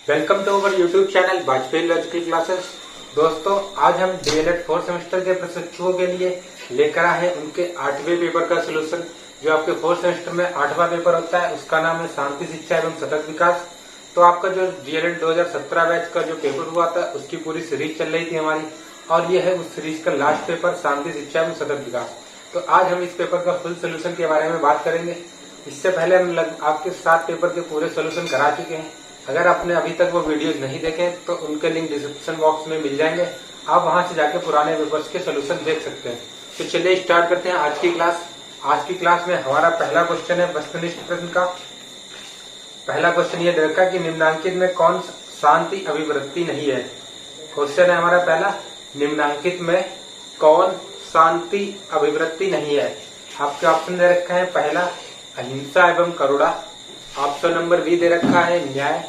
Welcome to our YouTube channel Vajpayee logical classes. दोस्तों, आज हम डीएलएड 4th सेमेस्टर के प्रशिक्षुओं के लिए लेकर आए हैं उनके 8वें पेपर का सोल्यूशन। जो आपके 4th सेमेस्टर में 8वां पेपर होता है उसका नाम है शांति शिक्षा एवं सतत विकास। तो आपका जो डीएलएड 2017 बैच का जो पेपर हुआ था उसकी पूरी सीरीज चल रही थी हमारी, और ये है उस सीरीज का लास्ट पेपर शांति शिक्षा एवं सतत विकास। तो आज हम इस पेपर का फुल सोल्यूशन के बारे में बात करेंगे। इससे पहले हम आपके 7 पेपर के पूरे सोल्यूशन करा चुके हैं। अगर आपने अभी तक वो वीडियोज नहीं देखे तो उनके लिंक डिस्क्रिप्शन बॉक्स में मिल जाएंगे, आप वहां से जाके पुराने पेपर्स के सोल्यूशन देख सकते हैं। तो चलिए स्टार्ट करते हैं आज की क्लास। आज की क्लास में हमारा पहला क्वेश्चन है वस्तुनिष्ठ प्रश्न का। पहला क्वेश्चन ये दे रखा कि निम्नांकित में कौन शांति अभिवृत्ति नहीं है। क्वेश्चन है हमारा पहला, निम्नांकित में कौन शांति अभिवृत्ति नहीं है। आपके ऑप्शन दे रखा है, पहला अहिंसा एवं करुणा, ऑप्शन नंबर बी दे रखा है न्याय,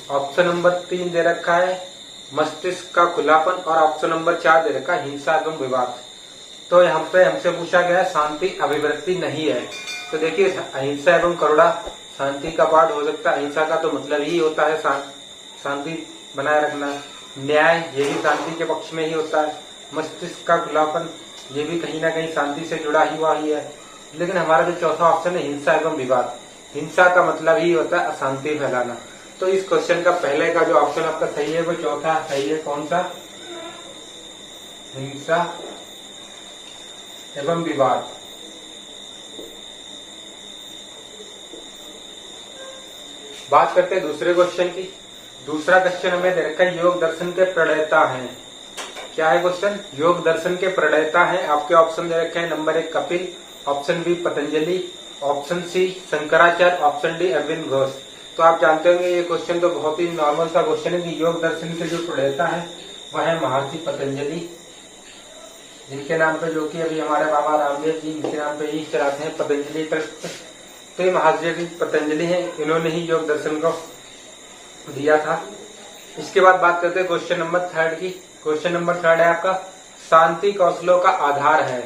ऑप्शन नंबर 3 दे रखा है मस्तिष्क का खुलापन, और ऑप्शन नंबर 4 दे रखा है हिंसा एवं विवाद। तो यहाँ पे हमसे पूछा गया है शांति अभिवृत्ति नहीं है। तो देखिए, अहिंसा एवं करुणा शांति का पार्ट हो सकता है। अहिंसा का तो मतलब ही होता है शांति बनाए रखना। न्याय ये भी शांति के पक्ष में ही होता है। मस्तिष्क का खुलापन ये भी कहीं ना कहीं शांति से जुड़ा ही हुआ ही है। लेकिन हमारा जो चौथा ऑप्शन है हिंसा एवं विवाद, हिंसा का मतलब ही होता है अशांति फैलाना। तो इस क्वेश्चन का पहले का जो ऑप्शन आपका सही है वो चौथा सही है। कौन सा? हिंसा एवं विवाद। बात करते हैं दूसरे क्वेश्चन की। दूसरा क्वेश्चन हमें दे रखा है योग दर्शन के प्रणेता हैं। क्या है क्वेश्चन? योग दर्शन के प्रणेता हैं। आपके ऑप्शन दे रखे हैं, number 1 Kapil, option B Patanjali, option C Shankaracharya, option D Aurobindo Ghosh. तो आप जानते होंगे ये क्वेश्चन तो बहुत ही नॉर्मल सा क्वेश्चन है कि योग दर्शन के जो प्रणेता है वह है महर्षि पतंजलि, जिनके नाम पे जो कि अभी हमारे बाबा रामदेव जी इनके नाम पे ही चलाते हैं पतंजलि ट्रस्ट। तो ये महर्षि पतंजलि है, इन्होंने ही योग दर्शन को दिया था। इसके बाद बात करते हैं क्वेश्चन नंबर 3 की। क्वेश्चन नंबर 3 है आपका, शांति कौशलों का आधार है।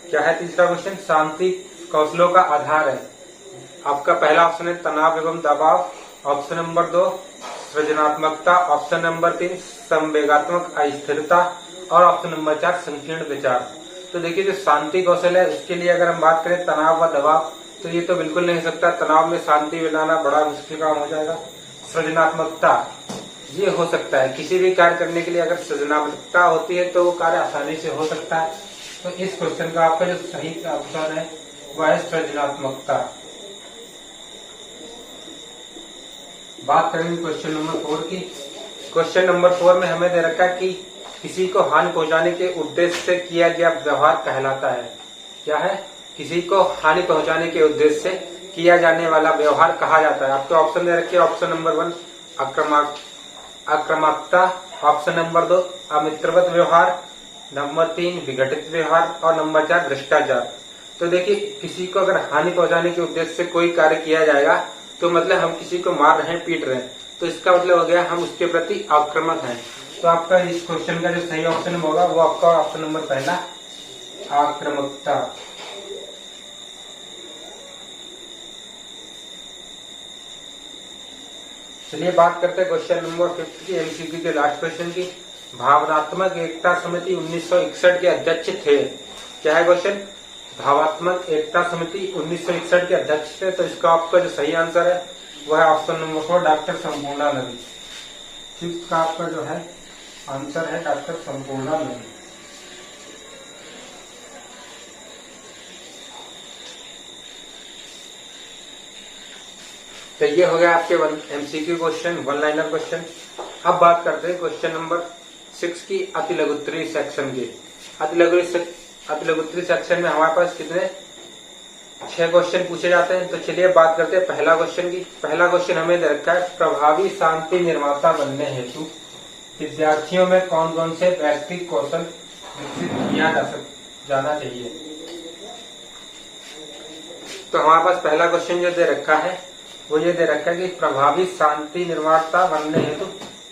क्या है तीसरा क्वेश्चन? शांति कौशलों का आधार है। आपका पहला ऑप्शन है तनाव एवं दबाव, ऑप्शन नंबर 2 सृजनात्मकता, ऑप्शन नंबर 3 संवेगात्मक अस्थिरता, और ऑप्शन नंबर 4 संकीर्ण विचार। तो देखिए, जो शांति कौशल है उसके लिए अगर हम बात करें तनाव व दबाव, तो ये तो बिल्कुल नहीं सकता। तनाव में शांति बनाना बड़ा मुश्किल काम हो जाएगा। सृजनात्मकता ये हो सकता है, किसी भी कार्य करने के लिए अगर सृजनात्मकता होती है तो वो कार्य आसानी से हो सकता है। तो इस क्वेश्चन का आपका जो सही ऑप्शन है वह है सृजनात्मकता। बात करेंगे क्वेश्चन नंबर 4 की। क्वेश्चन नंबर 4 में हमें दे रखा है कि किसी को हानि पहुंचाने के उद्देश्य से किया गया व्यवहार कहलाता है। क्या है? किसी को हानि पहुंचाने के उद्देश्य से किया जाने वाला व्यवहार कहा जाता है। आपके ऑप्शन दे रखे, ऑप्शन नंबर 1 आक्रामकता, ऑप्शन नंबर 2 अमित्रवत व्यवहार, नंबर 3 विघटित व्यवहार, और नंबर 4 भ्रष्टाचार। तो देखिए, किसी को अगर हानि पहुंचाने के उद्देश्य से कोई कार्य किया जाएगा तो मतलब हम किसी को मार रहे हैं, पीट रहे हैं, तो इसका मतलब हो गया हम उसके प्रति आक्रामक हैं। तो आपका इस क्वेश्चन का जो सही ऑप्शन होगा वो आपका ऑप्शन नंबर पहला आक्रामकता। चलिए बात करते हैं क्वेश्चन नंबर 5 की, एमसीक्यू के लास्ट क्वेश्चन की। भावनात्मक एकता समिति 1961 के अध्यक्ष थे। क्या है क्वेश्चन? भावात्मक एकता समिति 1961 के अध्यक्ष थे। तो इसका आपका जो सही आंसर है वह है ऑप्शन नंबर 4 डॉक्टर संपूर्णानंद। 6 का आपका जो है आंसर है डॉक्टर संपूर्णानंद। तो ये हो गया आपके MCQ question, one liner question. अब बात करते हैं क्वेश्चन नंबर 6 की अति लघुत्तरी सेक्शन की। अति लघुत्तरी सेक्शन में हमारे पास कितने 6 क्वेश्चन पूछे जाते हैं। तो चलिए बात करते हैं पहला क्वेश्चन की। पहला क्वेश्चन हमें दे रखा है, प्रभावी शांति निर्माता बनने हेतु विद्यार्थियों में कौन कौन से व्यक्तिगत कौशल विकसित किया जाना चाहिए। तो हमारे पास पहला क्वेश्चन जो दे रखा है वो ये दे रखा है कि प्रभावी शांति निर्माता बनने हेतु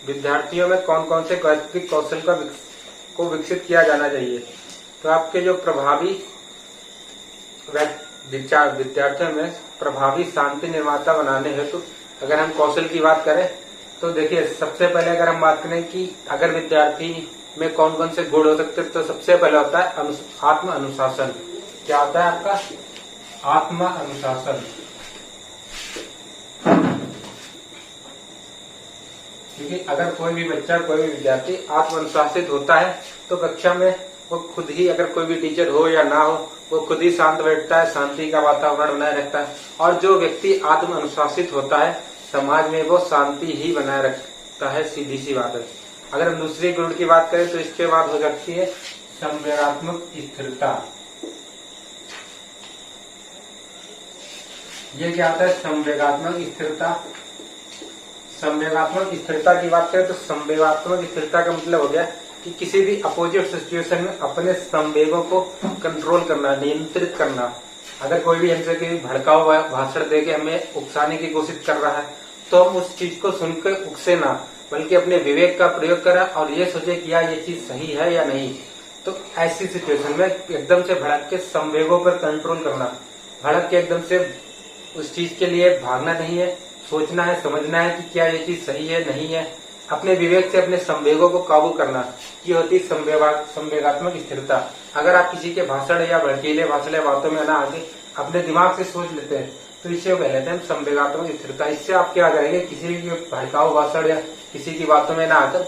विद्यार्थियों में कौन कौन से व्यक्तिगत कौशल को विकसित किया जाना चाहिए। तो आपके जो प्रभावी विद्यार्थियों में प्रभावी शांति निर्माता बनाने हेतु अगर हम कौशल की बात करें तो देखिए, सबसे पहले अगर हम बात करें कि अगर विद्यार्थी में कौन कौन से गुण हो सकते हैं, तो सबसे पहले होता है आत्म अनुशासन। क्या होता है आपका? आत्म अनुशासन। क्योंकि अगर कोई भी बच्चा, कोई भी विद्यार्थी आत्म अनुशासित होता है तो कक्षा में वो खुद ही, अगर कोई भी टीचर हो या ना हो, वो खुद ही शांत बैठता है, शांति का वातावरण बनाए रखता है। और जो व्यक्ति आत्म अनुशासित होता है समाज में वो शांति ही बनाए रखता है, सीधी सी बात है। अगर हम दूसरे गुण की बात करें तो इसके बाद हो सकती है संवेगात्मक स्थिरता। ये क्या होता है? संवेगात्मक स्थिरता। संवेगात्मक स्थिरता की बात करें तो संवेगात्मक स्थिरता का मतलब हो गया कि किसी भी अपोजिट सिचुएशन में अपने संवेगों को कंट्रोल करना, नियंत्रित करना। अगर कोई भी हमसे कोई भड़काऊ हुआ भाषण देके हमें उकसाने की कोशिश कर रहा है तो हम उस चीज को सुनकर उकसे ना, बल्कि अपने विवेक का प्रयोग करें और ये सोचे कि यार ये चीज सही है या नहीं। तो ऐसी सिचुएशन में एकदम से भड़क के संवेगों पर कंट्रोल करना, भड़क के एकदम से उस चीज के लिए भागना नहीं है, सोचना है, समझना है कि क्या ये चीज सही है नहीं है, अपने विवेक से अपने संवेगों को काबू करना। ये होती संवेगात्मक स्थिरता। अगर आप किसी के भाषण या भड़कीले भाषण बातों में ना आगे अपने दिमाग से सोच लेते हैं तो इसे कहते हैं संवेगात्मक स्थिरता। इससे आप क्या करेंगे? किसी की भड़काऊ भाषण या किसी की बातों में ना आकर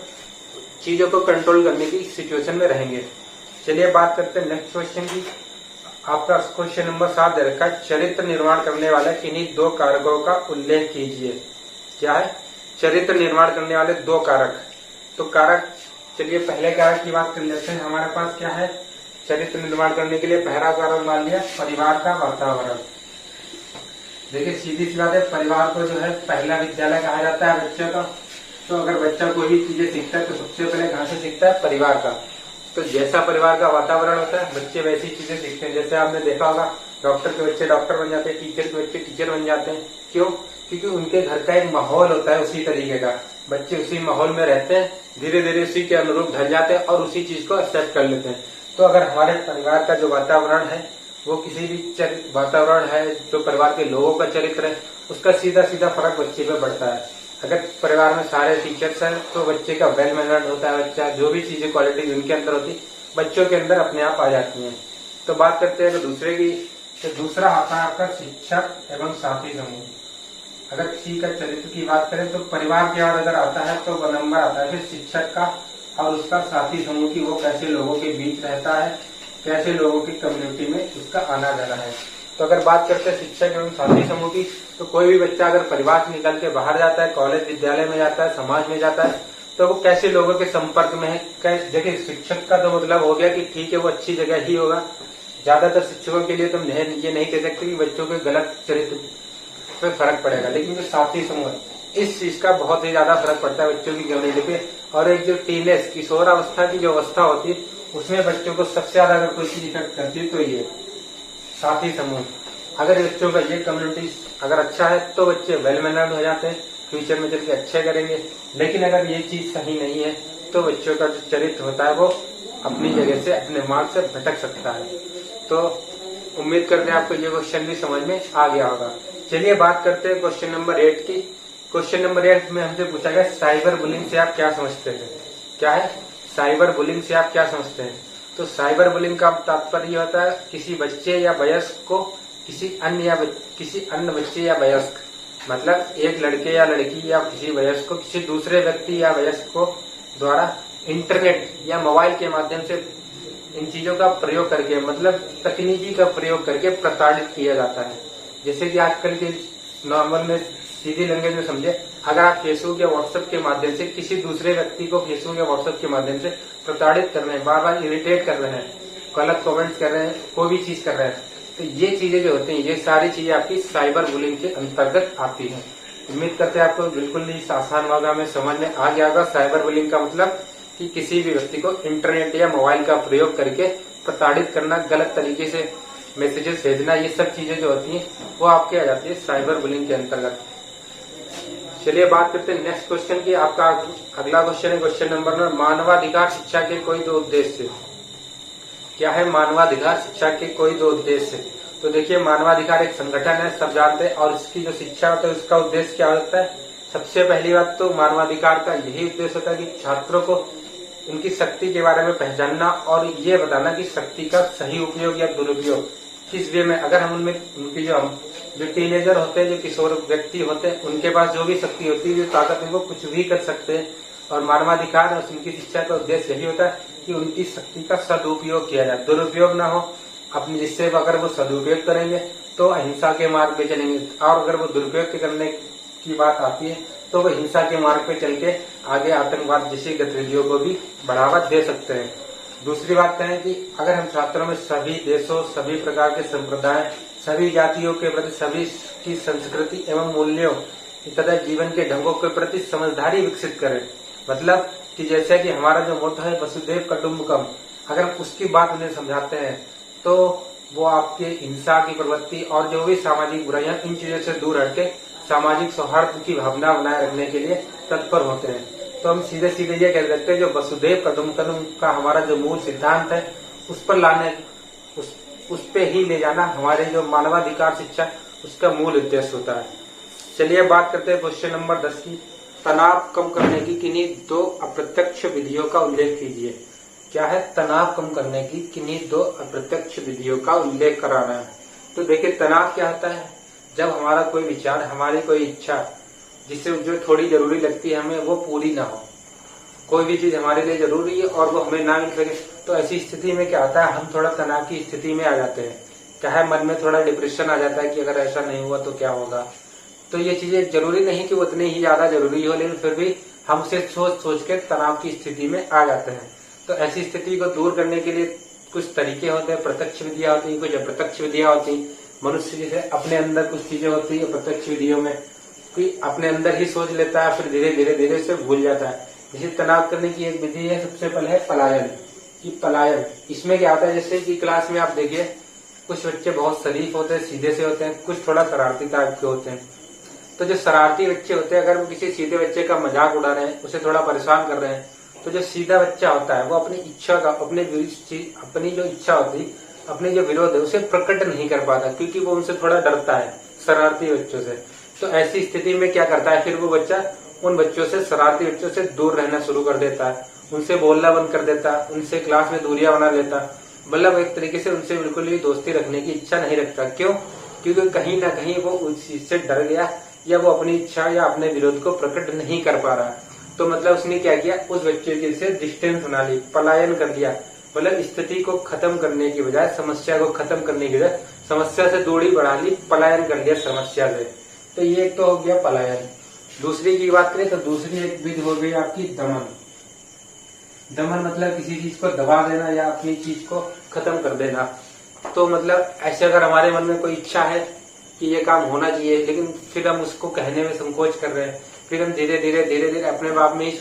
चीजों को कंट्रोल करने की सिचुएशन में रहेंगे। चलिए बात करते हैं नेक्स्ट क्वेश्चन की। आपका क्वेश्चन नंबर 7 दे रखा है, चरित्र निर्माण करने वाले किन्हीं 2 कारकों का उल्लेख कीजिए। क्या है? चरित्र निर्माण करने वाले 2 कारक। तो कारक, चलिए पहले कारक की बात कर लेते हैं। हमारे पास क्या है चरित्र निर्माण करने के लिए? पहला कारक मान लिया परिवार का वातावरण। देखिए सीधी सी बात है, परिवार को जो है पहला विद्यालय कहा जाता है बच्चों का। तो अगर बच्चा कोई भी चीजें सीखता है तो सबसे पहले कहाँ से सीखता है? परिवार का। तो जैसा परिवार का वातावरण होता है बच्चे वैसी चीजें सीखते हैं। जैसे आपने देखा होगा डॉक्टर के बच्चे डॉक्टर बन जाते हैं, टीचर के बच्चे टीचर बन जाते हैं। क्यों? क्योंकि उनके घर का एक माहौल होता है उसी तरीके का, बच्चे उसी माहौल में रहते हैं, धीरे धीरे उसी के अनुरूप ढल जाते हैं और उसी चीज को एक्सेप्ट कर लेते हैं। तो अगर हमारे परिवार का जो वातावरण है वो किसी भी वातावरण है, जो परिवार के लोगों का चरित्र है, उसका सीधा सीधा फर्क बच्चे पे पड़ता है। अगर परिवार में सारे टीचर्स हैं तो बच्चे का वेल मैनर्ड होता है, बच्चा जो भी चीजें क्वालिटी उनके अंदर होती बच्चों के अंदर अपने आप आ जाती हैं। तो बात करते हैं दूसरे की। तो दूसरा आता है आपका शिक्षक एवं साथी समूह। अगर किसी का चरित्र की बात करें तो परिवार के बाद अगर आता है तो 2 नंबर आता है फिर शिक्षक का और उसका साथी समूह की, वो कैसे लोगों के बीच रहता है, कैसे लोगों की कम्युनिटी में उसका आना जाना है। तो अगर बात करते हैं शिक्षक एवं साथी समूह की, तो कोई भी बच्चा अगर परिवार से निकल के बाहर जाता है, कॉलेज विद्यालय में जाता है, समाज में जाता है, तो वो कैसे लोगों के संपर्क में है। देखिए शिक्षक का तो मतलब हो गया कि ठीक है वो अच्छी जगह ही होगा। ज्यादातर शिक्षकों के लिए तुम ये नहीं कह सकते कि बच्चों के गलत चरित्र पे फर्क पड़ेगा, लेकिन जो साथी समूह इस चीज का बहुत ही ज्यादा फर्क पड़ता है बच्चों की कम्युनिटी पे। और एक जो टीनेज किशोरावस्था की जो अवस्था होती है उसमें बच्चों को सबसे ज्यादा अगर कोई चीज इफेक्ट करती है तो ये साथी समूह। अगर बच्चों का ये कम्युनिटी अगर अच्छा है तो बच्चे वेल मैनर्ड हो जाते हैं, फ्यूचर में चल के अच्छे करेंगे। लेकिन अगर ये चीज सही नहीं है तो बच्चों का जो चरित्र होता है वो अपनी जगह से, अपने मार्ग से भटक सकता है। तो उम्मीद करते हैं आपको ये क्वेश्चन भी समझ में आ गया होगा। चलिए बात करते हैं क्वेश्चन नंबर 8 की। क्वेश्चन नंबर 8 में हमसे पूछा गया साइबर बुलिंग से आप क्या समझते हैं। क्या है? साइबर बुलिंग से आप क्या समझते हैं? तो साइबर बुलिंग का तात्पर्य होता है किसी बच्चे या वयस्क को किसी अन्य बच्चे या वयस्क, मतलब एक लड़के या लड़की या किसी वयस्क को किसी दूसरे व्यक्ति या वयस्क को द्वारा इंटरनेट या मोबाइल के माध्यम से इन चीजों का प्रयोग करके, मतलब तकनीकी का प्रयोग करके प्रताड़ित किया जाता है। जैसे कि आजकल के नॉर्मल में सीधी लैंग्वेज में समझे, अगर आप फेसबुक या व्हाट्सएप के माध्यम से किसी दूसरे व्यक्ति को फेसबुक या व्हाट्सएप के माध्यम से प्रताड़ित कर रहे हैं, बार बार इरिटेट कर रहे हैं, गलत कमेंट्स कर रहे हैं, कोई भी चीज कर रहे हैं, तो ये चीजें जो होती हैं ये सारी चीजें आपकी साइबर बुलिंग के अंतर्गत आती हैं। उम्मीद करते हैं आपको बिल्कुल ही आसान भाषा में समझ में आ गया होगा। साइबर बुलिंग का मतलब कि किसी भी व्यक्ति को इंटरनेट या मोबाइल का प्रयोग करके प्रताड़ित करना, गलत तरीके से मैसेजेस भेजना, ये सब चीजें जो होती हैं वो आपके आ जाती है साइबर बुलिंग के अंतर्गत। चलिए बात करते हैं नेक्स्ट क्वेश्चन की। आपका अगला क्वेश्चन है क्वेश्चन नंबर 9, मानवाधिकार शिक्षा के कोई 2 उद्देश्य। क्या है मानवाधिकार शिक्षा के कोई 2 उद्देश्य? तो देखिए मानवाधिकार एक संगठन है, सब जानते हैं, और इसकी जो शिक्षा होता है उसका उद्देश्य क्या होता है? सबसे पहली बात तो मानवाधिकार का यही उद्देश्य होता है कि छात्रों को उनकी शक्ति के बारे में पहचानना और ये बताना कि शक्ति का सही उपयोग या दुरुपयोग किस वे में। अगर हम उनमें उनकी जो टीनेजर होते हैं, जो किशोर व्यक्ति होते हैं, उनके पास जो भी शक्ति होती है, जो ताकत है, वो कुछ भी कर सकते हैं। और मानवाधिकार और उनकी शिक्षा का उद्देश्य यही होता है कि उनकी शक्ति का सदुपयोग किया जाए, दुरुपयोग ना हो अपनी, जिससे अगर वो सदुपयोग करेंगे तो अहिंसा के मार्ग पे चलेंगे, और अगर वो दुरुपयोग करने की बात आती है तो वो हिंसा के मार्ग पे चल के आगे आतंकवाद जैसी गतिविधियों को भी बढ़ावा दे सकते हैं। दूसरी बात है कि अगर हम छात्रों में सभी देशों, सभी प्रकार के संप्रदाय, सभी जातियों के प्रति, सभी की संस्कृति एवं मूल्यों तथा जीवन के ढंगों के प्रति समझदारी विकसित करें, मतलब कि जैसे कि हमारा जो मोटो है वसुधैव कुटुंबकम, अगर हम उसकी बात उन्हें समझाते हैं तो वो आपके हिंसा की प्रवृत्ति और जो भी सामाजिक बुराइयां, इन चीजों से दूर हटके सामाजिक सौहार्द की भावना बनाए रखने के लिए तत्पर होते हैं। तो हम सीधे सीधे ये कह सकते हैं जो वसुधैव कुटुंबकम का हमारा जो मूल सिद्धांत है उस पर लाने, उस पे ही ले जाना हमारे जो मानवाधिकार शिक्षा उसका मूल उद्देश्य होता है। चलिए बात करते हैं क्वेश्चन नंबर 10 की। तनाव कम करने की किन्हीं 2 अप्रत्यक्ष विधियों का उल्लेख कीजिए। क्या है? तनाव कम करने की किन्हीं 2 अप्रत्यक्ष विधियों का उल्लेख कराना है। तो देखिए तनाव क्या होता है, जब हमारा कोई विचार, हमारी कोई इच्छा जिससे जो थोड़ी जरूरी लगती है हमें, वो पूरी ना हो। कोई भी चीज हमारे लिए जरूरी है और वो हमें ना मिल सके, तो ऐसी स्थिति में क्या होता है, हम थोड़ा तनाव की स्थिति में आ जाते हैं। चाहे मन में थोड़ा डिप्रेशन आ जाता है कि अगर ऐसा नहीं हुआ तो क्या होगा। तो ये चीजें जरूरी नहीं कि वो उतनी ही ज्यादा जरूरी हो, लेकिन फिर भी हम उसे सोच सोच के तनाव की स्थिति में आ जाते हैं। तो ऐसी स्थिति को दूर करने के लिए कुछ तरीके होते हैं, प्रत्यक्ष विधियां होती है, कुछ अप्रत्यक्ष विधियां होती है। मनुष्य जैसे अपने अंदर कुछ चीजें होती है प्रत्यक्ष विधियों में, कि अपने अंदर ही सोच लेता है, फिर धीरे धीरे धीरे उसे भूल जाता है। जैसे तनाव करने की एक विधि है, सबसे पहले है पलायन। कि पलायन इसमें क्या होता है, जैसे कि क्लास में आप देखिए कुछ बच्चे बहुत शरीफ होते हैं, सीधे से होते हैं, कुछ थोड़ा शरारती टाइप के होते हैं। तो जो शरारती बच्चे होते हैं, अगर वो किसी सीधे बच्चे का मजाक उड़ा रहे हैं, उसे थोड़ा परेशान कर रहे हैं, तो जो सीधा बच्चा होता है वो अपनी इच्छा का, अपनी जो इच्छा होती है, अपनी जो विरोध है उसे प्रकट नहीं कर पाता, क्योंकि वो उनसे थोड़ा डरता है, शरारती बच्चों से। तो ऐसी स्थिति में क्या करता है, फिर वो बच्चा उन बच्चों से, शरारती बच्चों से दूर रहना शुरू कर देता है, उनसे बोलना बंद कर देता है, उनसे क्लास में दूरियां बना लेता, मतलब एक तरीके से उनसे बिल्कुल भी दोस्ती रखने की इच्छा नहीं रखता। क्यों? क्योंकि कहीं ना कहीं वो उस चीज से डर गया, या वो अपनी इच्छा या अपने विरोध को प्रकट नहीं कर पा रहा। तो मतलब उसने क्या किया, उस बच्चे के से डिस्टेंस बना ली, पलायन कर लिया। मतलब स्थिति को खत्म करने की बजाय, समस्या को खत्म करने की बजाय समस्या से दूरी बढ़ा ली, पलायन कर लिया समस्या से। तो ये एक तो हो गया पलायन। दूसरी की बात करें तो दूसरी एक विधि हो गई आपकी दमन। दमन मतलब किसी चीज को दबा देना या अपनी चीज को खत्म कर देना। तो मतलब ऐसे अगर हमारे मन में कोई इच्छा है कि ये काम होना चाहिए, लेकिन फिर हम उसको कहने में संकोच कर रहे हैं, फिर हम धीरे धीरे अपने आप में ही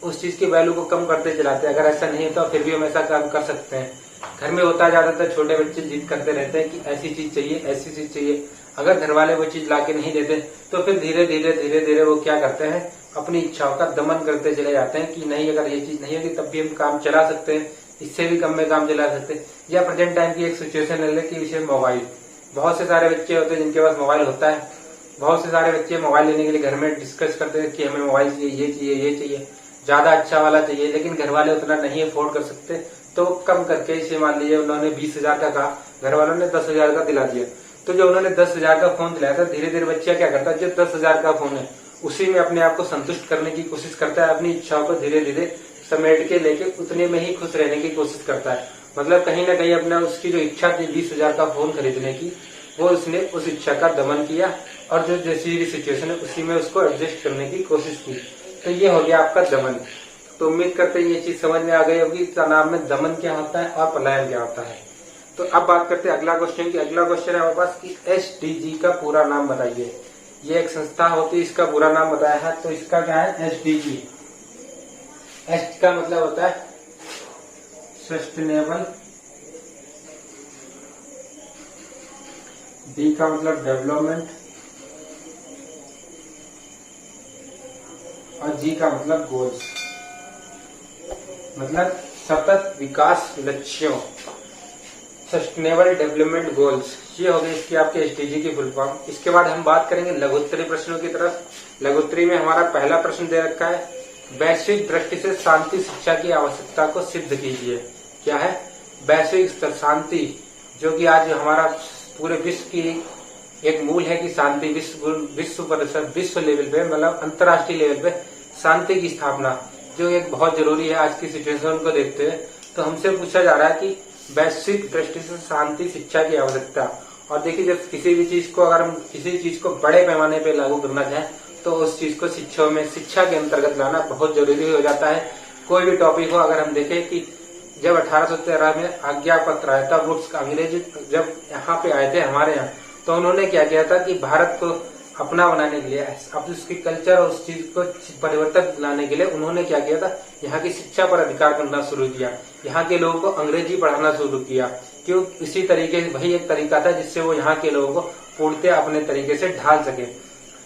उस चीज की वैल्यू को कम करते चलाते हैं। अगर ऐसा नहीं है तो फिर भी हम ऐसा काम कर सकते हैं। घर में होता ज्यादातर छोटे बच्चे जिद करते रहते हैं कि ऐसी चीज चाहिए, ऐसी चीज चाहिए। अगर घर वाले वो चीज लाके नहीं देते तो फिर धीरे धीरे वो क्या करते हैं, अपनी इच्छाओं का दमन करते चले जाते हैं कि नहीं, अगर ये चीज नहीं होगी तब भी हम काम चला सकते हैं, इससे भी कम में काम चला सकते हैं। या प्रेजेंट टाइम की एक सिचुएशन ले कि विषय मोबाइल। बहुत से सारे बच्चे होते हैं जिनके पास मोबाइल होता है, बहुत से सारे बच्चे मोबाइल लेने के लिए घर में डिस्कस करते हैं कि हमें मोबाइल चाहिए, ये चाहिए, ये चाहिए, ज्यादा अच्छा वाला चाहिए, लेकिन घर वाले उतना नहीं अफोर्ड कर सकते। तो कम करके इसे मान लीजिए उन्होंने 20,000 का कहा, घर वालों ने 10,000 का दिला दिया। तो जो उन्होंने 10,000 का फोन दिलाया था, धीरे धीरे बच्चा क्या करता है, जो 10,000 का फोन है उसी में अपने आप को संतुष्ट करने की कोशिश करता है, अपनी इच्छाओं को धीरे धीरे समेट के लेके उतने में ही खुश रहने की कोशिश करता है। मतलब कहीं ना कहीं अपना उसकी जो इच्छा थी 20,000 का फोन खरीदने की, वो उसने उस इच्छा का दमन किया और जो जैसी भी सिचुएशन है उसी में उसको एडजस्ट करने की कोशिश की। तो ये हो गया आपका दमन। तो उम्मीद करते हैं ये चीज समझ में आ गई होगी, तनाव में दमन क्या होता है और पलायन क्या होता है। तो अब बात करते हैं अगला क्वेश्चन की। अगला क्वेश्चन है हमारे पास कि SDG का पूरा नाम बताइए। ये एक संस्था होती है, इसका पूरा नाम बताया है, तो इसका क्या है, SDG। S का मतलब होता है सस्टेनेबल, D का मतलब डेवलपमेंट और G का मतलब गोल्स, मतलब सतत विकास लक्ष्यों। सस्टेनेबल डेवलपमेंट गोल्स, ये हो गई इसकी आपके एसडीजी की फुल फॉर्म। इसके बाद हम बात करेंगे लघुत्तरी प्रश्नों की तरफ। लघुत्तरी में हमारा पहला प्रश्न दे रखा है, वैश्विक दृष्टि से शांति शिक्षा की आवश्यकता को सिद्ध कीजिए। क्या है? वैश्विक स्तर शांति, जो कि आज हमारा पूरे विश्व की एक मूल है कि शांति विश्व लेवल पे, मतलब अंतर्राष्ट्रीय लेवल पे शांति की स्थापना, जो एक बहुत जरूरी है आज की सिचुएशन को देखते हुए। तो हमसे पूछा जा रहा है कि वैश्विक दृष्टि से शांति शिक्षा की आवश्यकता। और देखिए, जब किसी भी चीज को, अगर हम किसी चीज को बड़े पैमाने पे लागू करना चाहें तो उस चीज को शिक्षा के अंतर्गत लाना बहुत जरूरी हो जाता है। कोई भी टॉपिक हो, अगर हम देखें कि जब 1813 में आज्ञा पत्र आया था, वुड्स अंग्रेज जब यहाँ पे आए थे हमारे यहाँ, तो उन्होंने क्या किया था कि भारत को अपना बनाने के लिए, अब उसकी कल्चर और उस चीज को परिवर्तन लाने के लिए उन्होंने क्या किया था, यहाँ की शिक्षा पर अधिकार करना शुरू किया। यहाँ के लोगों को अंग्रेजी पढ़ाना शुरू किया। क्यों? इसी तरीके से वही एक तरीका था जिससे वो यहाँ के लोगों को पूर्णतः अपने तरीके से ढाल सके।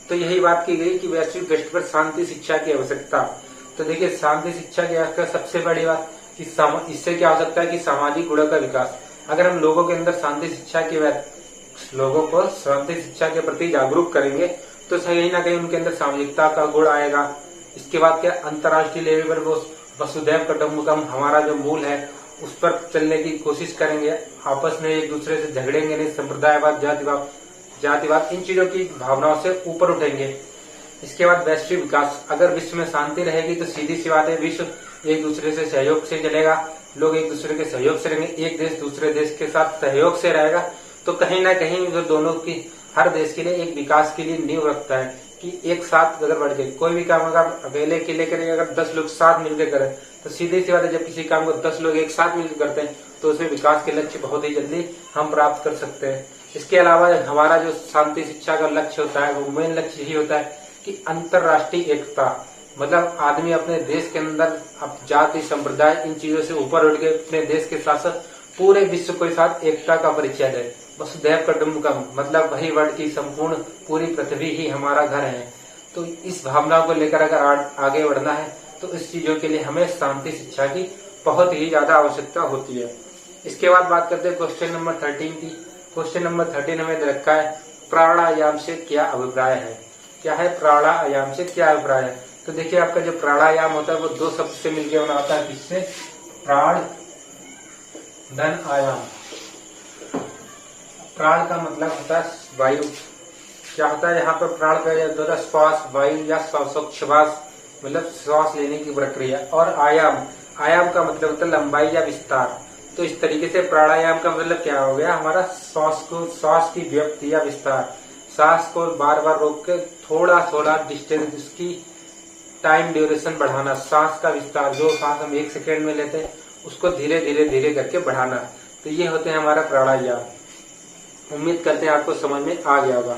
तो यही बात की गई कि वैश्विक दृष्टि पर शांति शिक्षा की आवश्यकता। तो देखिए, शांति शिक्षा की आवश्यकता सबसे बड़ी बात कि इससे क्या हो सकता है कि सामाजिक गुणों का विकास। अगर हम लोगों के अंदर लोगों को शांति शिक्षा के प्रति जागरूक करेंगे तो कहीं ना कहीं उनके अंदर सामाजिकता का गुण आएगा। इसके बाद क्या, अंतर्राष्ट्रीय लेवल पर वो वसुधैव कुटुंबकम हमारा जो मूल है उस पर चलने की कोशिश करेंगे। आपस में एक दूसरे से झगड़ेंगे नहीं, संप्रदायवाद, जातिवाद इन चीजों की भावनाओं से ऊपर उठेंगे। इसके बाद वैश्विक विकास, अगर विश्व में शांति रहेगी तो सीधी सी बात है विश्व एक दूसरे से सहयोग से चलेगा, लोग एक दूसरे के सहयोग से रहेंगे, एक देश दूसरे देश के साथ सहयोग से रहेगा। तो कहीं ना कहीं जो दोनों की, हर देश के लिए एक विकास के लिए नींव रखता है कि एक साथ अगर बढ़ जाए, कोई भी काम अगर अकेले के लिए करें, अगर 10 लोग साथ मिलकर करें तो सीधी सी बात है, जब किसी काम को 10 लोग एक साथ मिलकर करते हैं तो उसमें विकास के लक्ष्य बहुत ही जल्दी हम प्राप्त कर सकते हैं। इसके अलावा हमारा जो शांति शिक्षा का लक्ष्य होता है वो मेन लक्ष्य यही होता है कि अंतर्राष्ट्रीय एकता, मतलब आदमी अपने देश के अंदर अब जाति संप्रदाय इन चीजों से ऊपर उठ के अपने देश के साथ साथ पूरे विश्व के साथ एकता का परिचय दे। वसुधैव कुटुंबकम, मतलब वही वर्ड की संपूर्ण पूरी पृथ्वी ही हमारा घर है। तो इस भावना को लेकर अगर आगे बढ़ना है तो इस चीजों के लिए हमें शांति शिक्षा की बहुत ही ज्यादा आवश्यकता होती है। इसके बाद बात करते हैं क्वेश्चन नंबर 13 की। क्वेश्चन नंबर 13 हमें दे रखा है, प्राणायाम से क्या अभिप्राय है। क्या है? प्राणायाम से क्या अभिप्राय है। तो देखिए, आपका जो प्राणायाम होता है वो दो शब्द से मिलकर बना होता है। किससे? प्राण धन आयाम। प्राण का मतलब होता है वायु। क्या होता है यहाँ पर प्राण का श्वास, वायु या श्वास, मतलब श्वास लेने की प्रक्रिया। और आयाम का मतलब होता है लंबाई या विस्तार। तो इस तरीके से प्राणायाम का मतलब क्या हो गया, हमारा श्वास की व्याप्ति या विस्तार, सांस को बार बार रोक के थोड़ा डिस्टेंस, उसकी टाइम ड्यूरेशन बढ़ाना, सांस का विस्तार, जो सांस हम 1 सेकेंड में लेते हैं उसको धीरे धीरे करके बढ़ाना। तो ये होते हैं हमारा प्राणायाम। उम्मीद करते हैं आपको समझ में आ गया होगा।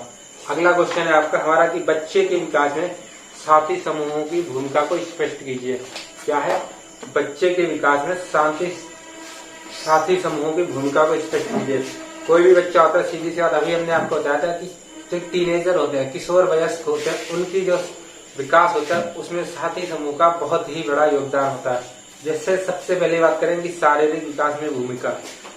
अगला क्वेश्चन है आपका हमारा कि बच्चे के विकास में साथी समूहों की भूमिका को स्पष्ट कीजिए। क्या है? बच्चे के विकास में साथी समूहों की भूमिका को स्पष्ट कीजिए। कोई भी बच्चा होता है, सीधी सी बात अभी हमने आपको बताया था कि जो टीनेजर होते हैं, किशोर वयस्क होते हैं, उनकी जो विकास होता है उसमें साथी समूह का बहुत ही बड़ा योगदान होता है। जैसे सबसे पहले बात करें कि शारीरिक विकास में भूमिका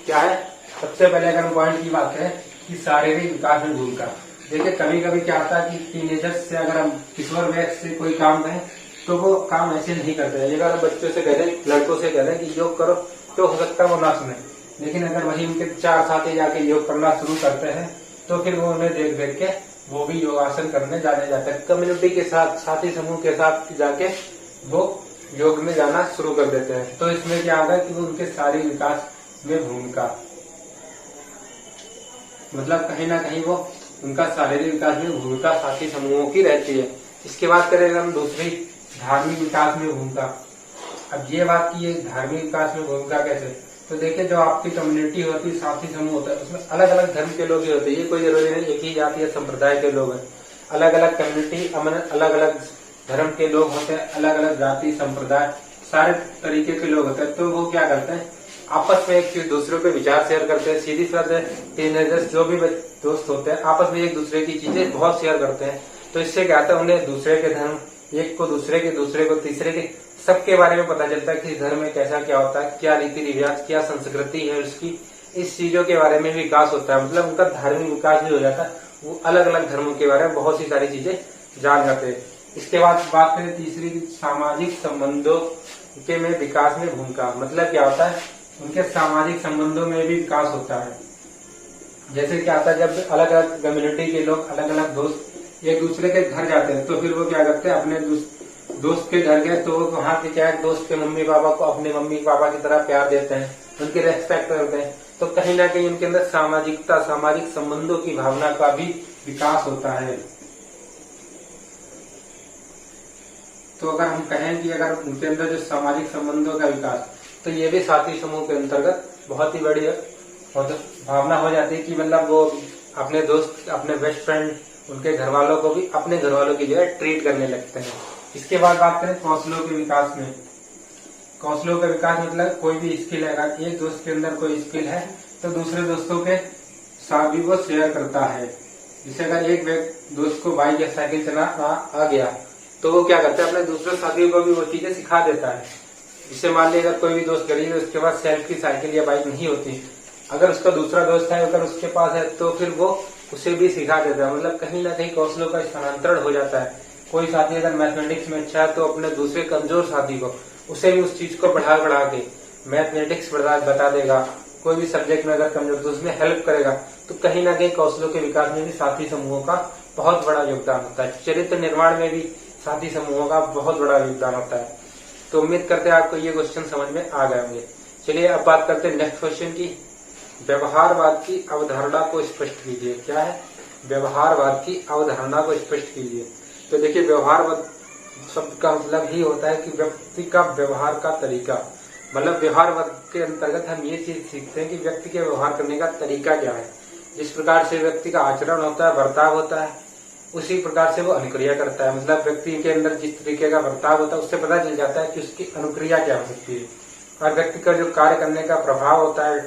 क्या है। सबसे पहले अगर हम पॉइंट की बात करें कि शारीरिक विकास में भूमिका, देखिए कभी कभी क्या होता है कि टीनेजर से अगर हम किशोर वयस्क से कोई काम करें तो वो काम ऐसे नहीं करते हैं। अगर बच्चों से कह रहे, लड़कों से कह रहे हैं कि योग करो तो हो सकता है वो ना सुने, लेकिन अगर वही उनके 4 साथी जाके योग करना शुरू करते हैं तो फिर वो उन्हें देख देख के वो भी योगासन करने जाने जाते हैं। कम्युनिटी के साथ, साथी समूह के साथ जाके वो योग में जाना शुरू कर देते हैं। तो इसमें क्या होगा कि वो उनके शारीरिक विकास में भूमिका, मतलब कहीं ना कहीं वो उनका शारीरिक विकास में भूमिका साथी समूहों की रहती है। इसके बाद करेंगे हम दूसरी, धार्मिक विकास में भूमिका। अब ये बात की धार्मिक विकास में भूमिका कैसे, तो देखिए जो आपकी कम्युनिटी होती है, साथी समूह होता है, उसमें अलग अलग धर्म के लोग ही होते हैं। ये कोई जरूरी नहीं एक ही जाति या संप्रदाय के लोग हैं। अलग अलग कम्युनिटी, अलग अलग धर्म के लोग होते हैं, अलग अलग जाति संप्रदाय सारे तरीके के लोग होते हैं। तो वो क्या करते हैं, आपस में एक दूसरे पे विचार शेयर करते हैं। सीधी बात है, टीनेजर्स जो भी दोस्त होते हैं आपस में एक दूसरे की चीजें बहुत शेयर करते हैं। तो इससे क्या होता है, उन्हें दूसरे के धर्म, एक को दूसरे को तीसरे के सबके बारे में पता चलता है कि धर्म में कैसा क्या होता है, क्या रीति रिवाज, क्या संस्कृति है उसकी। इस चीजों के बारे में विकास होता है, मतलब उनका धार्मिक विकास भी हो जाता है। वो अलग अलग धर्मों के बारे में बहुत सी सारी चीजें जान जाते हैं। इसके बाद बात करें तीसरी की सामाजिक संबंधों के में विकास में भूमिका, मतलब क्या होता है, उनके सामाजिक संबंधों में भी विकास होता है। जैसे क्या होता है, जब अलग अलग कम्युनिटी के लोग, अलग अलग दोस्त एक दूसरे के घर जाते हैं, तो फिर वो क्या करते हैं, अपने दोस्त के घर गए तो वो वहाँ के क्या है, दोस्त के मम्मी पापा को अपने मम्मी पापा की तरह प्यार देते हैं, उनकी रेस्पेक्ट करते हैं। तो कहीं ना कहीं उनके अंदर सामाजिकता, सामाजिक संबंधों की भावना का भी विकास होता है। तो अगर हम कहें कि अगर उनके अंदर जो सामाजिक संबंधों का विकास, तो ये भी साथी समूह के अंतर्गत बहुत ही बड़ी भावना हो जाती है कि मतलब वो अपने दोस्त, अपने बेस्ट फ्रेंड, उनके घर वालों को भी अपने घर वालों की जो है ट्रीट करने लगते हैं। इसके बाद बात करें कौशलों के विकास में। कौशलों का विकास मतलब कोई भी स्किल है, अगर एक दोस्त के अंदर कोई स्किल है तो दूसरे दोस्तों के साथ भी वो शेयर करता है। जैसे अगर एक दोस्त को बाइक या साइकिल चलाना आ गया तो वो क्या करता है, अपने दूसरे साथियों को भी वो चीजें सिखा देता है। जिससे मान लीजिए अगर कोई भी दोस्त गरीब है, उसके पास सेल्फ की साइकिल या बाइक नहीं होती, अगर उसका दूसरा दोस्त है अगर उसके पास है तो फिर वो उसे भी सिखा देता है। मतलब कहीं ना कहीं कौशलों का स्थानांतरण हो जाता है। कोई साथी अगर मैथमेटिक्स में अच्छा है तो अपने दूसरे कमजोर साथी को, उसे भी उस चीज को बढ़ा के मैथमेटिक्स बता देगा। कोई भी सब्जेक्ट में अगर कमजोर तो उसमें हेल्प करेगा। तो कहीं ना कहीं कौशलों के विकास में भी साथी समूहों का बहुत बड़ा योगदान होता है। चरित्र निर्माण में भी साथी समूहों का बहुत बड़ा योगदान होता है। तो उम्मीद करते हैं आपको ये क्वेश्चन समझ में आ गए होंगे। चलिए अब बात करते हैं नेक्स्ट क्वेश्चन की। व्यवहारवाद की अवधारणा को स्पष्ट कीजिए। क्या है? व्यवहारवाद की अवधारणा को स्पष्ट कीजिए। तो देखिए, व्यवहारवाद शब्द का मतलब ही होता है कि व्यक्ति का व्यवहार का तरीका, मतलब व्यवहारवाद के अंतर्गत हम ये चीज सीखते हैं कि व्यक्ति के व्यवहार करने का तरीका क्या है। जिस प्रकार से व्यक्ति का आचरण होता है, बर्ताव होता है, उसी प्रकार से वो अनुक्रिया करता है। मतलब व्यक्ति के अंदर जिस तरीके का बर्ताव होता है उससे पता चल जाता है कि उसकी अनुक्रिया क्या हो सकती है। और व्यक्ति का जो कार्य करने का प्रभाव होता है,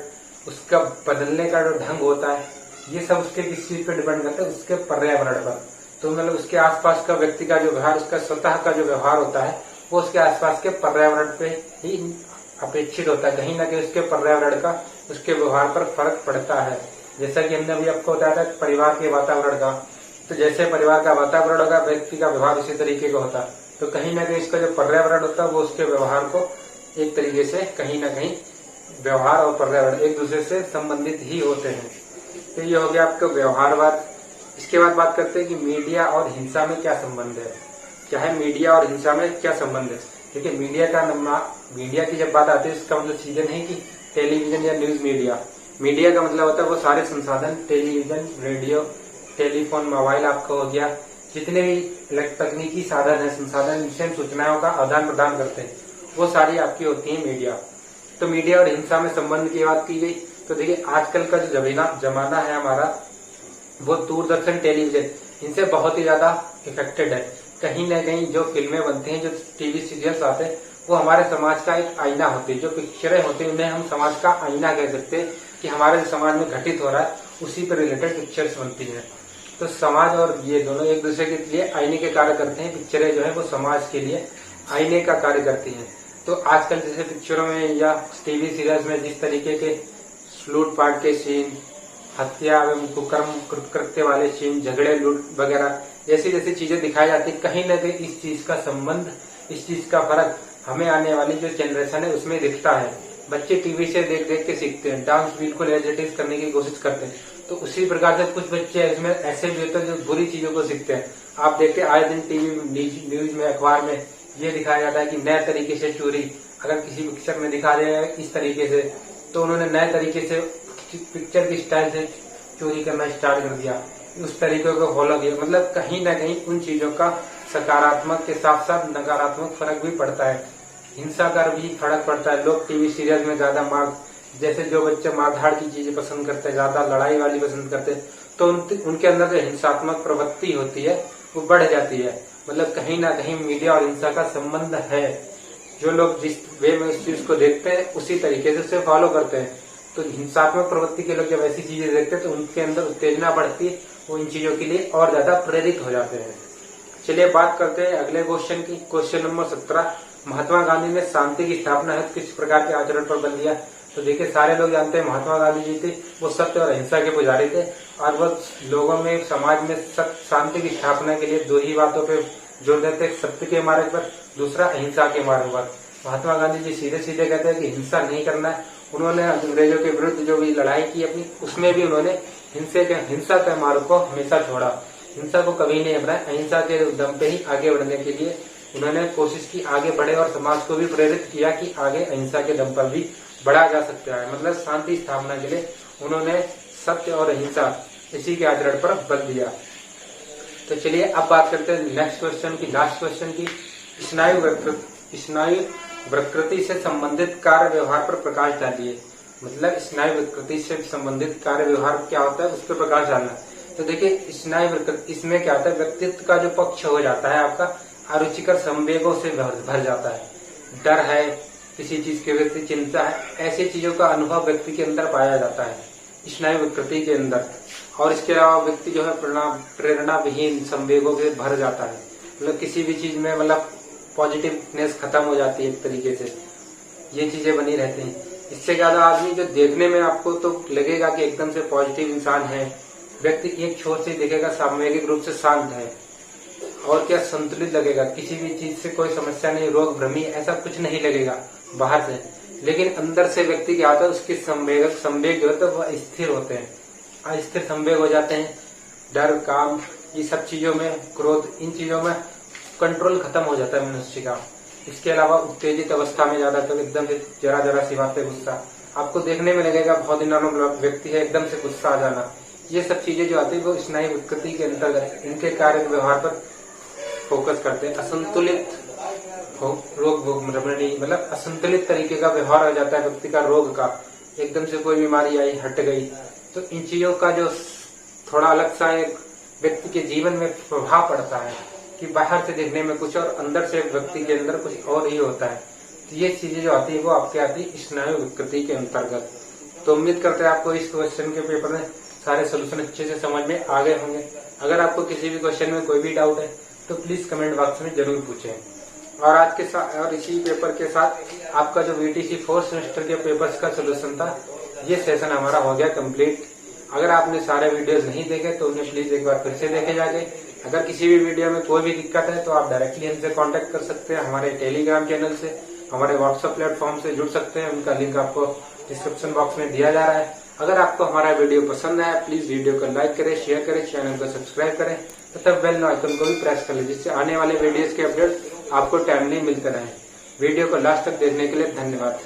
उसका बदलने का जो ढंग होता है, ये सब उसके किस चीज पे डिपेंड करता है, उसके पर्यावरण पर। तो मतलब उसके आसपास का व्यक्ति का जो व्यवहार, उसका स्वतः का जो व्यवहार होता है वो उसके आसपास के पर्यावरण पे ही अपेक्षित होता है। कहीं ना कहीं उसके पर्यावरण का उसके व्यवहार पर फर्क पड़ता है। जैसा कि हमने अभी आपको बताया था परिवार के वातावरण का, तो जैसे परिवार का वातावरण होगा व्यक्ति का व्यवहार उसी तरीके का होता है। तो कहीं ना कहीं इसका जो पर्यावरण होता है वो उसके व्यवहार को एक तरीके से कहीं ना कहीं व्यवहार और पर्यावरण एक दूसरे से संबंधित ही होते हैं। तो ये हो गया आपका व्यवहारवाद। इसके बाद बात करते हैं कि मीडिया और हिंसा में क्या संबंध है। क्या है मीडिया और हिंसा में क्या संबंध है? देखिए, मीडिया की जब बात आती है इसका मतलब सीधे नहीं कि टेलीविजन या न्यूज मीडिया। मीडिया का मतलब होता है वो सारे संसाधन, टेलीविजन, रेडियो, टेलीफोन, मोबाइल आपका हो गया, जितने भी तकनीकी साधन है, संसाधन जिनसे हम सूचनाओं का आदान प्रदान करते हैं, वो सारी आपकी होती है मीडिया। तो मीडिया और हिंसा में संबंध की बात की गई। तो देखिए, आजकल का जो जमाना है हमारा, वो दूरदर्शन, टेलीविजन, इनसे बहुत ही ज्यादा इफेक्टेड है। कहीं न कहीं जो फिल्में बनती हैं, जो टीवी सीरियल्स आते हैं, वो हमारे समाज का एक आईना होती है। जो पिक्चरें होती हैं उन्हें हम समाज का आईना कह सकते हैं कि हमारे समाज में घटित हो रहा है उसी पर रिलेटेड पिक्चर्स बनती हैं। तो समाज और ये दोनों एक दूसरे के लिए आईने के कार्य करते हैं। पिक्चरें जो है वो समाज के लिए आईने का कार्य करती हैं। तो आजकल जैसे पिक्चरों में या टीवी सीरियल्स में जिस तरीके के लूटपाट के सीन, हत्या एवं कुकर्म कृत्य वाले सीन, झगड़े, लूट वगैरह जैसी जैसी चीजें दिखाई जाती, कहीं न कहीं इस चीज का संबंध, इस चीज का फर्क हमें आने वाली जो जनरेशन है उसमें दिखता है। बच्चे टीवी से देख देख के सीखते हैं, डांस बिल्कुल एज इट इज करने की कोशिश करते हैं। तो उसी प्रकार से कुछ बच्चे इसमें ऐसे भी होते हैं जो बुरी चीजों को सीखते हैं। आप देखते हैं आए दिन टीवी न्यूज में, अखबार में ये दिखाया जाता है कि नए तरीके से चोरी, अगर किसी पिक्चर में दिखा रहे हैं इस तरीके से, तो उन्होंने नए तरीके से पिक्चर की स्टाइल से चोरी करना स्टार्ट कर दिया, उस तरीके को फॉलो किया। मतलब कहीं ना कहीं उन चीजों का सकारात्मक के साथ साथ नकारात्मक फर्क भी पड़ता है, हिंसा का भी फर्क पड़ता है। लोग टीवी सीरियल में ज्यादा जैसे जो बच्चे मारधाड़ की चीजें पसंद करते हैं, ज्यादा लड़ाई वाली पसंद करते हैं, तो उनके अंदर जो हिंसात्मक प्रवृत्ति होती है वो बढ़ जाती है। मतलब कहीं ना कहीं मीडिया और हिंसा का संबंध है। जो लोग जिस वे में उस चीज को देखते हैं उसी तरीके से उसे फॉलो करते हैं। तो हिंसात्मक प्रवृत्ति के लोग जब ऐसी चीजें देखते हैं तो उनके अंदर उत्तेजना बढ़ती है, वो इन चीजों के लिए और ज्यादा प्रेरित हो जाते हैं। चलिए बात करते हैं अगले क्वेश्चन की। क्वेश्चन नंबर 17, महात्मा गांधी ने शांति की स्थापना हेतु किस प्रकार के आचरण पर बल दिया। तो देखिए सारे लोग जानते हैं महात्मा गांधी जी थे, वो सत्य और अहिंसा के पुजारी थे और वो लोगों में समाज में सत्य शांति की स्थापना के लिए दो ही बातों पे जोर देते, सत्य के मार्ग पर, दूसरा अहिंसा के मार्ग पर। महात्मा गांधी जी सीधे सीधे कहते हैं कि हिंसा नहीं करना है। उन्होंने अंग्रेजों के विरुद्ध जो भी लड़ाई की अपनी, उसमें भी उन्होंने हिंसा के मार्ग को हमेशा छोड़ा, हिंसा को कभी नहीं अपनाया। अहिंसा के दम पे ही आगे बढ़ने के लिए उन्होंने कोशिश की आगे बढ़े और समाज को भी प्रेरित किया कि आगे अहिंसा के दम पर भी बढ़ा जा सकता है। मतलब शांति स्थापना के लिए उन्होंने सत्य और अहिंसा इसी के आचरण पर बल दिया। तो चलिए अब बात करते हैं नेक्स्ट क्वेश्चन की, लास्ट क्वेश्चन की। स्नायु विकृति से संबंधित कार्य व्यवहार पर प्रकाश डालिए। मतलब स्नायु विकृति से संबंधित कार्य व्यवहार क्या होता है, उस पर प्रकाश डालना। तो देखिए स्नायु विकृति, इसमें क्या होता है, व्यक्तित्व का जो पक्ष हो जाता है आपका अरुचिकर संवेगों से भर जाता है। डर है, किसी चीज के प्रति चिंता है, ऐसी चीजों का अनुभव व्यक्ति के अंदर पाया जाता है स्नायु विकृति के अंदर। और इसके अलावा व्यक्ति जो है प्रेरणा विहीन संवेगों से भर जाता है। मतलब किसी भी चीज में मतलब पॉजिटिवनेस खत्म हो जाती है एक तरीके से, ये चीजें बनी रहती हैं। इससे ज्यादा आदमी जो देखने में आपको तो लगेगा कि एकदम से पॉजिटिव इंसान है, व्यक्ति एक छोर से देखेगा सामूहिक रूप से शांत है और क्या संतुलित लगेगा, किसी भी चीज से कोई समस्या नहीं, रोग भ्रमी ऐसा कुछ नहीं लगेगा बाहर से, लेकिन अंदर से व्यक्ति क्या होता है, उसके संवेग जो होते हैं वह स्थिर होते हैं, अस्थिर संवेग हो जाते हैं। डर, काम, ये सब चीजों में, क्रोध, इन चीजों में कंट्रोल खत्म हो जाता है मनुष्य का। इसके अलावा उत्तेजित अवस्था में ज्यादा तो एकदम से जरा सी बात पे गुस्सा, आपको देखने में लगेगा बहुत ही नॉर्मल व्यक्ति है, एकदम से गुस्सा आ जाना, ये सब चीजें जो आती है वो स्नायु विकृति के अंतर्गत इनके कार्य व्यवहार पर फोकस करते हैं। असंतुलित रोग भ्रमणी, मतलब असंतुलित तरीके का व्यवहार हो जाता है व्यक्ति का, रोग का, एकदम से कोई बीमारी आई हट गई, तो इन चीजों का जो थोड़ा अलग सा एक व्यक्ति के जीवन में प्रभाव पड़ता है कि बाहर से देखने में कुछ और अंदर से व्यक्ति के अंदर कुछ और ही होता है। तो ये चीजें जो आती है वो आपके आती है स्नायु विकृति के अंतर्गत। तो उम्मीद करते हैं आपको इस क्वेश्चन के पेपर में सारे सोल्यूशन अच्छे से समझ में आ गए होंगे। अगर आपको किसी भी क्वेश्चन में कोई भी डाउट है तो प्लीज कमेंट बॉक्स में जरूर पूछें। और आज के साथ और इसी पेपर के साथ आपका जो VTC 4th सेमेस्टर के पेपर्स का सोल्यूशन था, ये सेशन हमारा हो गया कंप्लीट। अगर आपने सारे वीडियोस नहीं देखे तो उन्हें प्लीज एक बार फिर से देखे जाके। अगर किसी भी वीडियो में कोई भी दिक्कत है तो आप डायरेक्टली हमसे कांटेक्ट कर सकते हैं, हमारे टेलीग्राम चैनल से, हमारे व्हाट्सएप प्लेटफॉर्म से जुड़ सकते हैं, उनका लिंक आपको डिस्क्रिप्शन बॉक्स में दिया जा रहा है। अगर आपको हमारा वीडियो पसंद आया प्लीज वीडियो को लाइक करें, शेयर करें, चैनल को सब्सक्राइब करें तथा बेल आइकन को भी प्रेस कर लें, जिससे आने वाले वीडियोस के अपडेट आपको टाइमली मिलते रहें। वीडियो को लास्ट तक देखने के लिए धन्यवाद।